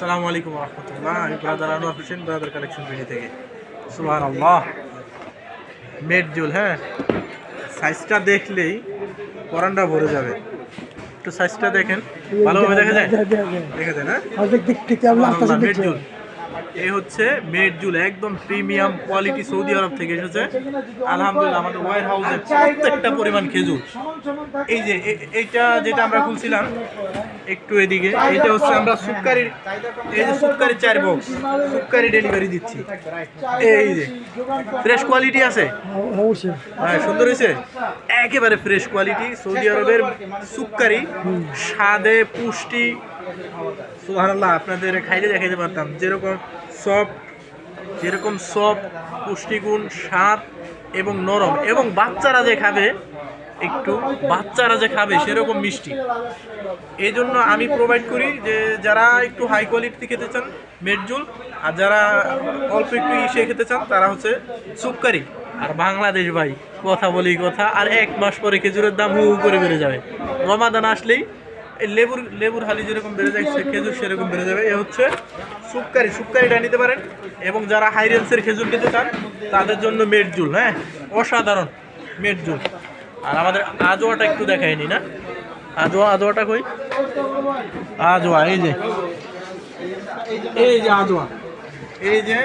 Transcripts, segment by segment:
আসসালামু আলাইকুম ওয়া রাহমাতুল্লাহ। আমি brother Anwar Hossain, brother collection video থেকে। সুবহানাল্লাহ, মেডজুল। হ্যাঁ, সাইজটা দেখলেই পরানটা ভরে যাবে। একটু সাইজটা দেখেন, ভালোভাবে দেখা যায়, দেখা যায় না? সুবহানাল্লাহ, মেডজুল। এই হচ্ছে মেডজুল, একদম প্রিমিয়াম কোয়ালিটি, সৌদি আরব থেকে এসেছে। আলহামদুলিল্লাহ, আমাদের ওয়ার হাউসে প্রত্যেকটা পরিমাণ খেজুর। এই যে এইটা যেটা আমরা খুলছিলাম একটু এদিকে, এটা হচ্ছে আমরা সুক্কারির, এই যে সুক্কারির 4 বক্স সুক্কারি ডেলিভারি দিচ্ছি। এই যে ফ্রেশ কোয়ালিটি আছে, হ্যাঁ সুন্দর হয়েছে, একেবারে ফ্রেশ কোয়ালিটি। সৌদি আরবের সুক্কারি, স্বাদে পুষ্টি। সুবহানাল্লাহ, আপনাদের খাইলে দেখাইতে পারতাম যেরকম সফট, পুষ্টিগুণ, স্বাদ এবং নরম, এবং বাচ্চারা যে খাবে সেরকম মিষ্টি। এই জন্য আমি প্রোভাইড করি যে যারা একটু হাই কোয়ালিটি খেতে চান মেডজুল, আর যারা অল্প একটু ইসে খেতে চান তারা হচ্ছে সুক্কারি। আর বাংলাদেশ ভাই, কথা বলি কথা, আর 1 মাস পরে খেজুরের দাম হু হু করে বেড়ে যাবে। রমাদান আসলেই এই লেবুর হালি যেরকম বেড়ে যায়, খেজুর সেরকম বেড়ে যাবে। এ হচ্ছে সুক্কারিটা নিতে পারেন। এবং যারা হাই রেঞ্জের খেজুর নিতে চান তাদের জন্য মেডজুল। হ্যাঁ, অসাধারণ মেডজুল। আর আমাদের আজোয়াটা একটু দেখায়নি না, আজোয়াটা কই? আজোয়া, এই যে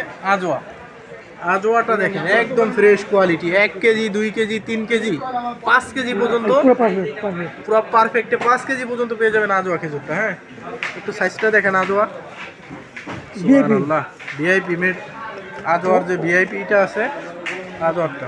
আজোয়াটা দেখেন, একদম fresh quality. 1 KG, 2 KG, 3 KG, 5 KG পর্যন্ত, পুরো পারফেক্টে 5 কেজি পর্যন্ত পেয়ে যাবেন আজোয়া খেজুরটা। হ্যাঁ, একটু সাইজটা দেখেন আজোয়া। সুবহানাল্লাহ, ভিআইপি মেড আজোয়ার যে ভিআইপিটা আছে, আজোয়ারটা